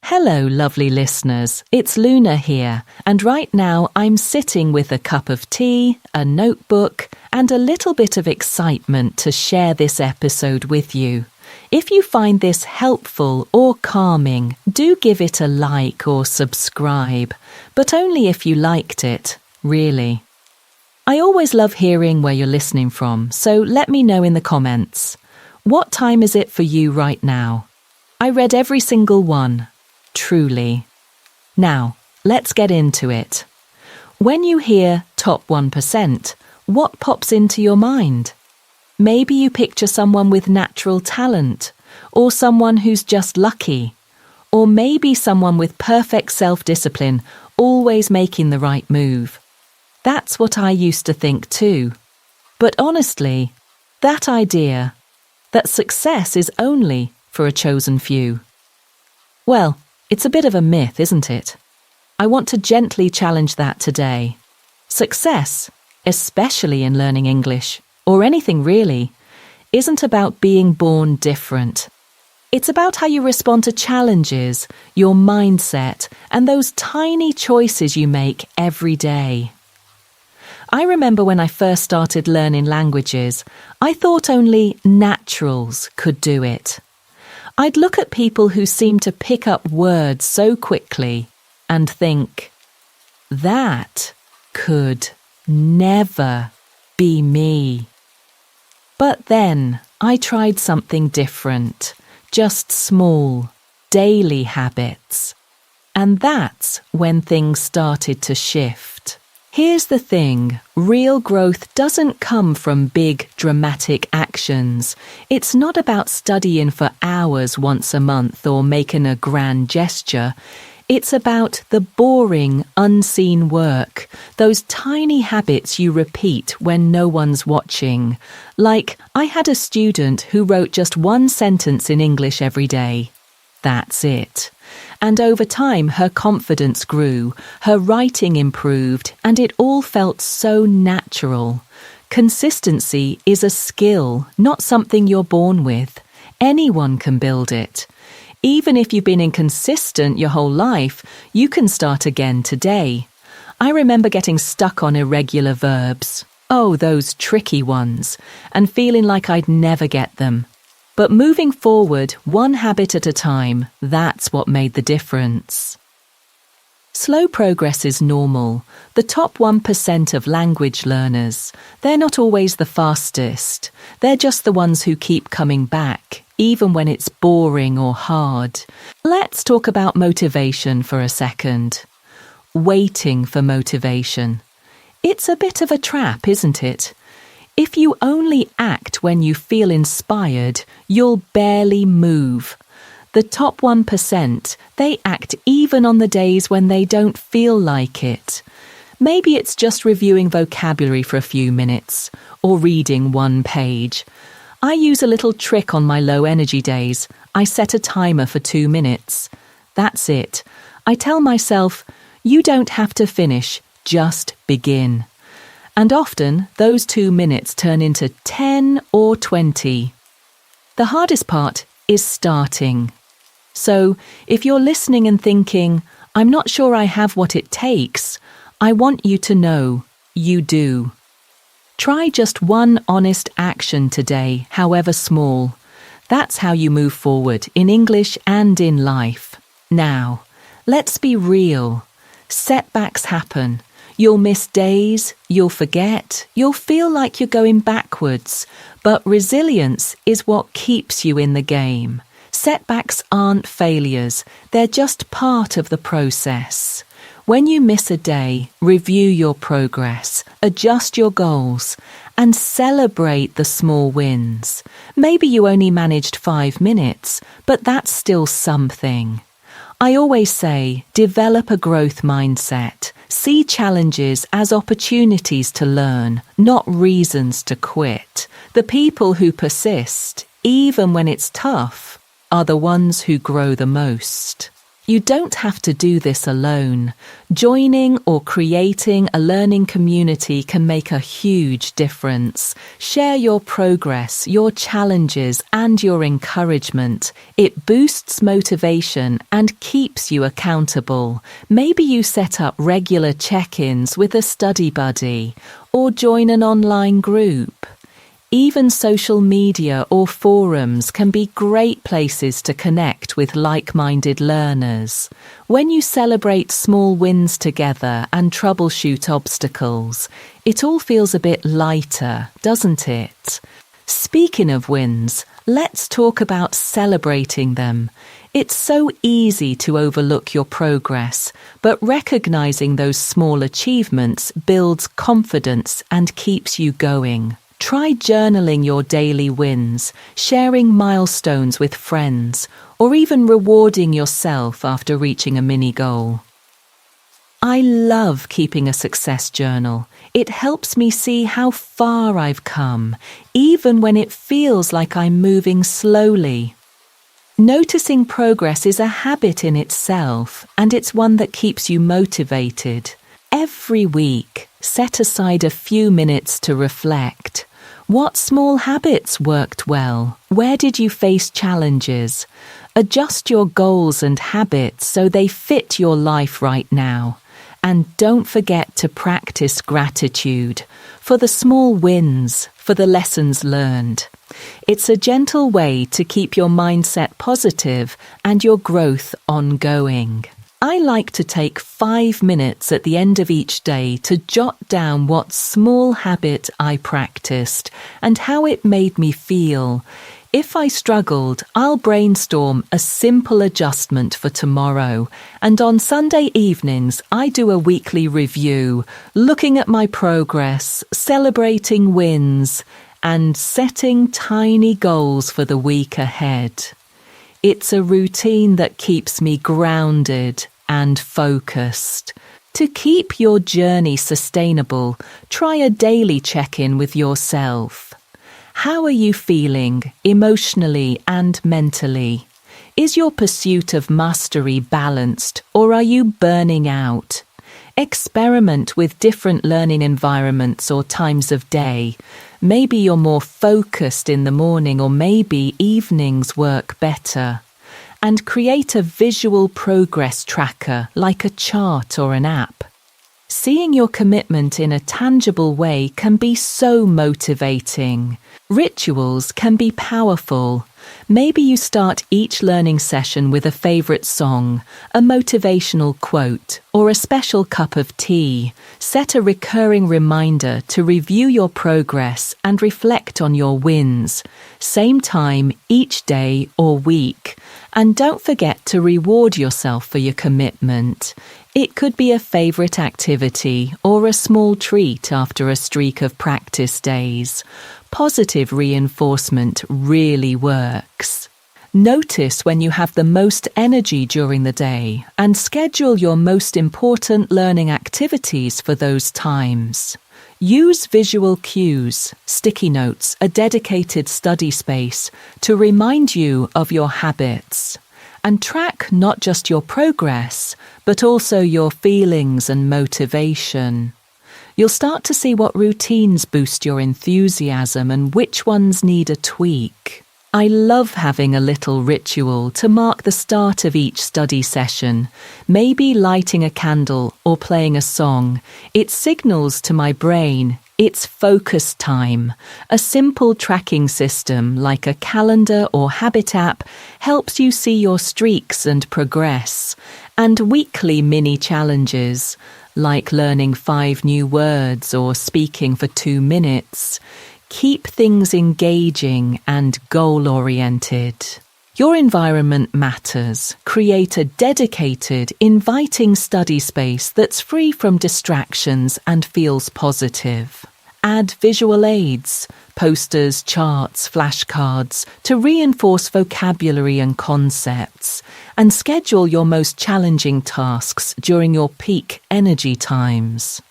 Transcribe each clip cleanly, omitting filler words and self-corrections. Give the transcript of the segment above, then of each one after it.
Hello, lovely listeners. It's Luna here, and right now I'm sitting with a cup of tea, a notebook, and a little bit of excitement to share this episode with you. If you find this helpful or calming, do give it a like or subscribe, but only if you liked it, really. I always love hearing where you're listening from, so let me know in the comments. What time is it for you right now? I read every single one. Truly. Now, let's get into it. When you hear top 1%, what pops into your mind? Maybe you picture someone with natural talent, or someone who's just lucky, or maybe someone with perfect self-discipline, always making the right move. That's what I used to think too. But honestly, that idea, that success is only for a chosen few. Well, it's a bit of a myth, isn't it? I want to gently challenge that today. Success, especially in learning English, or anything really, isn't about being born different. It's about how you respond to challenges, your mindset, and those tiny choices you make every day. I remember when I first started learning languages, I thought only naturals could do it. I'd look at people who seemed to pick up words so quickly and think, that could never be me. But then I tried something different, just small, daily habits. And that's when things started to shift. Here's the thing, real growth doesn't come from big, dramatic actions. It's not about studying for hours once a month or making a grand gesture. It's about the boring, unseen work, those tiny habits you repeat when no one's watching. Like, I had a student who wrote just one sentence in English every day. That's it. And over time, her confidence grew, her writing improved, and it all felt so natural. Consistency is a skill, not something you're born with. Anyone can build it. Even if you've been inconsistent your whole life, you can start again today. I remember getting stuck on irregular verbs. Oh, those tricky ones, and feeling like I'd never get them. But moving forward, one habit at a time, that's what made the difference. Slow progress is normal. The top 1% of language learners, they're not always the fastest. They're just the ones who keep coming back, even when it's boring or hard. Let's talk about motivation for a second. Waiting for motivation. It's a bit of a trap, isn't it? If you only act when you feel inspired, you'll barely move. The top 1%, they act even on the days when they don't feel like it. Maybe it's just reviewing vocabulary for a few minutes, or reading one page. I use a little trick on my low energy days. I set a timer for 2 minutes. That's it. I tell myself, you don't have to finish, just begin. And often, those 2 minutes turn into 10 or 20. The hardest part is starting. So, if you're listening and thinking, I'm not sure I have what it takes, I want you to know you do. Try just one honest action today, however small. That's how you move forward in English and in life. Now, let's be real. Setbacks happen. You'll miss days, you'll forget, you'll feel like you're going backwards, but resilience is what keeps you in the game. Setbacks aren't failures, they're just part of the process. When you miss a day, review your progress, adjust your goals, and celebrate the small wins. Maybe you only managed 5 minutes, but that's still something. I always say, develop a growth mindset. See challenges as opportunities to learn, not reasons to quit. The people who persist, even when it's tough, are the ones who grow the most. You don't have to do this alone. Joining or creating a learning community can make a huge difference. Share your progress, your challenges, and your encouragement. It boosts motivation and keeps you accountable. Maybe you set up regular check-ins with a study buddy or join an online group. Even social media or forums can be great places to connect with like-minded learners. When you celebrate small wins together and troubleshoot obstacles, it all feels a bit lighter, doesn't it? Speaking of wins, let's talk about celebrating them. It's so easy to overlook your progress, but recognizing those small achievements builds confidence and keeps you going. Try journaling your daily wins, sharing milestones with friends, or even rewarding yourself after reaching a mini goal. I love keeping a success journal. It helps me see how far I've come, even when it feels like I'm moving slowly. Noticing progress is a habit in itself, and it's one that keeps you motivated. Every week, set aside a few minutes to reflect. What small habits worked well? Where did you face challenges? Adjust your goals and habits so they fit your life right now. And don't forget to practice gratitude for the small wins, for the lessons learned. It's a gentle way to keep your mindset positive and your growth ongoing. I like to take 5 minutes at the end of each day to jot down what small habit I practiced and how it made me feel. If I struggled, I'll brainstorm a simple adjustment for tomorrow. And on Sunday evenings, I do a weekly review, looking at my progress, celebrating wins, and setting tiny goals for the week ahead. It's a routine that keeps me grounded and focused. To keep your journey sustainable, try a daily check-in with yourself. How are you feeling emotionally and mentally? Is your pursuit of mastery balanced, or are you burning out? Experiment with different learning environments or times of day. Maybe you're more focused in the morning, or maybe evenings work better. And create a visual progress tracker like a chart or an app. Seeing your commitment in a tangible way can be so motivating. Rituals can be powerful. Maybe you start each learning session with a favourite song, a motivational quote, or a special cup of tea. Set a recurring reminder to review your progress and reflect on your wins. Same time each day or week. And don't forget to reward yourself for your commitment. It could be a favourite activity or a small treat after a streak of practice days. Positive reinforcement really works. Notice when you have the most energy during the day and schedule your most important learning activities for those times. Use visual cues, sticky notes, a dedicated study space to remind you of your habits. And track not just your progress, but also your feelings and motivation. You'll start to see what routines boost your enthusiasm and which ones need a tweak. I love having a little ritual to mark the start of each study session, maybe lighting a candle or playing a song. It signals to my brain it's focus time. A simple tracking system like a calendar or habit app helps you see your streaks and progress. And weekly mini challenges, like learning 5 new words or speaking for 2 minutes, keep things engaging and goal-oriented. Your environment matters. Create a dedicated, inviting study space that's free from distractions and feels positive. Add visual aids, posters, charts, flashcards to reinforce vocabulary and concepts, and schedule your most challenging tasks during your peak energy times.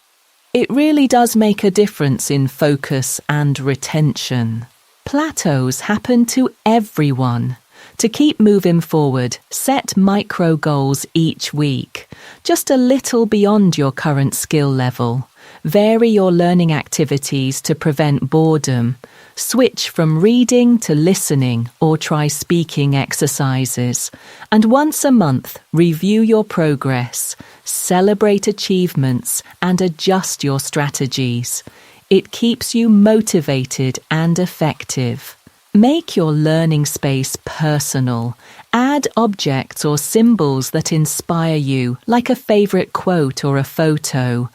It really does make a difference in focus and retention. Plateaus happen to everyone. To keep moving forward, set micro goals each week, just a little beyond your current skill level. Vary your learning activities to prevent boredom. Switch from reading to listening or try speaking exercises. And once a month, review your progress, celebrate achievements, and adjust your strategies. It keeps you motivated and effective. Make your learning space personal. Add objects or symbols that inspire you, like a favourite quote or a photo.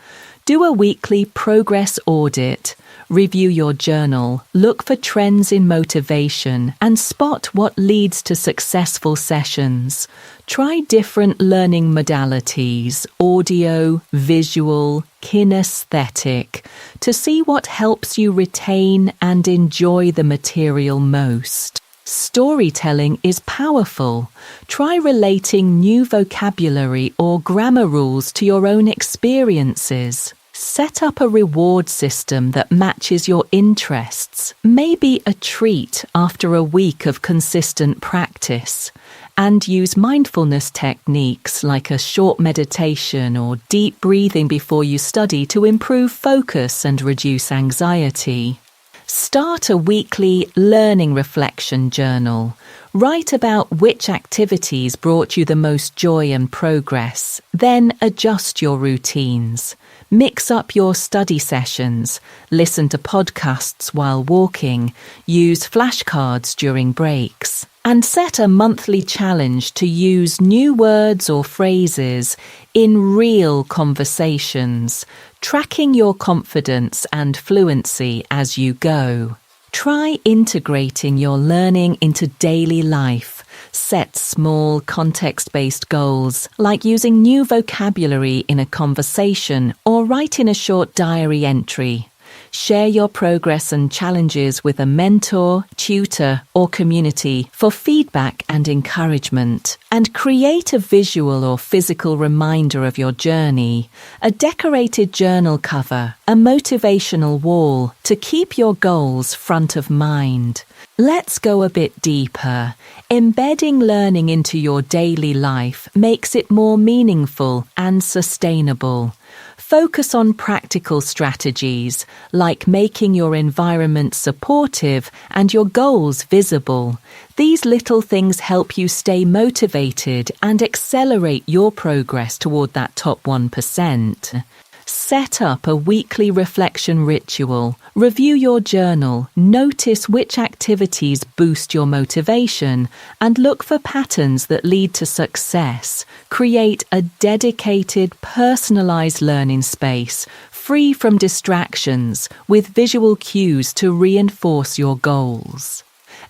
Do a weekly progress audit. Review your journal, look for trends in motivation, and spot what leads to successful sessions. Try different learning modalities, audio, visual, kinesthetic, to see what helps you retain and enjoy the material most. Storytelling is powerful. Try relating new vocabulary or grammar rules to your own experiences. Set up a reward system that matches your interests, maybe a treat after a week of consistent practice. And use mindfulness techniques like a short meditation or deep breathing before you study to improve focus and reduce anxiety. Start a weekly learning reflection journal. Write about which activities brought you the most joy and progress. Then adjust your routines. Mix up your study sessions. Listen to podcasts while walking. Use flashcards during breaks. And set a monthly challenge to use new words or phrases in real conversations, tracking your confidence and fluency as you go. Try integrating your learning into daily life. Set small, context-based goals, like using new vocabulary in a conversation or writing a short diary entry. Share your progress and challenges with a mentor, tutor, or community for feedback and encouragement. And create a visual or physical reminder of your journey, a decorated journal cover, a motivational wall to keep your goals front of mind. Let's go a bit deeper. Embedding learning into your daily life makes it more meaningful and sustainable. Focus on practical strategies, like making your environment supportive and your goals visible. These little things help you stay motivated and accelerate your progress toward that top 1%. Set up a weekly reflection ritual. Review your journal, notice which activities boost your motivation, and look for patterns that lead to success. Create a dedicated, personalized learning space, free from distractions, with visual cues to reinforce your goals.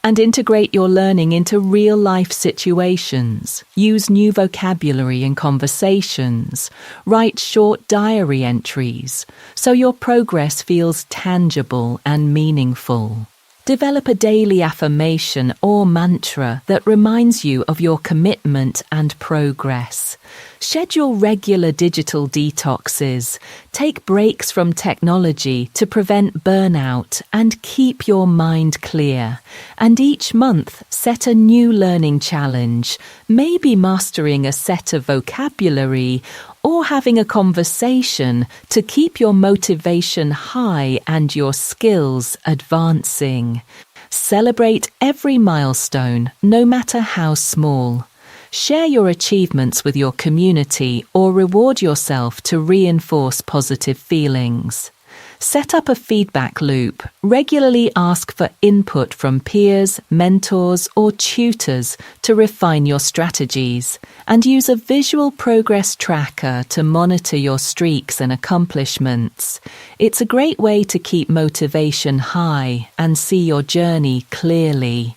And integrate your learning into real-life situations. Use new vocabulary in conversations. Write short diary entries so your progress feels tangible and meaningful. Develop a daily affirmation or mantra that reminds you of your commitment and progress. Schedule regular digital detoxes. Take breaks from technology to prevent burnout and keep your mind clear. And each month, set a new learning challenge, maybe mastering a set of vocabulary or having a conversation to keep your motivation high and your skills advancing. Celebrate every milestone, no matter how small. Share your achievements with your community or reward yourself to reinforce positive feelings. Set up a feedback loop. Regularly ask for input from peers, mentors, or tutors to refine your strategies. And use a visual progress tracker to monitor your streaks and accomplishments. It's a great way to keep motivation high and see your journey clearly.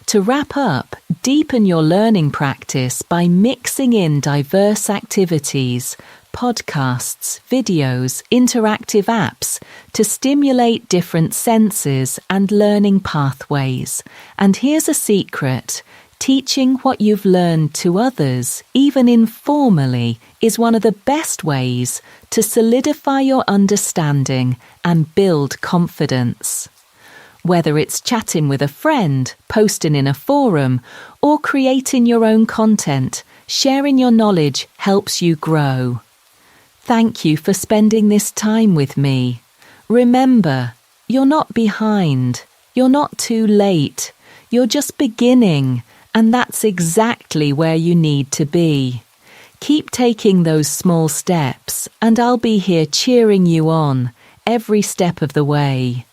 To wrap up, deepen your learning practice by mixing in diverse activities, podcasts, videos, interactive apps to stimulate different senses and learning pathways. And here's a secret. Teaching what you've learned to others, even informally, is one of the best ways to solidify your understanding and build confidence. Whether it's chatting with a friend, posting in a forum, or creating your own content, sharing your knowledge helps you grow. Thank you for spending this time with me. Remember, you're not behind. You're not too late. You're just beginning, and that's exactly where you need to be. Keep taking those small steps, and I'll be here cheering you on every step of the way.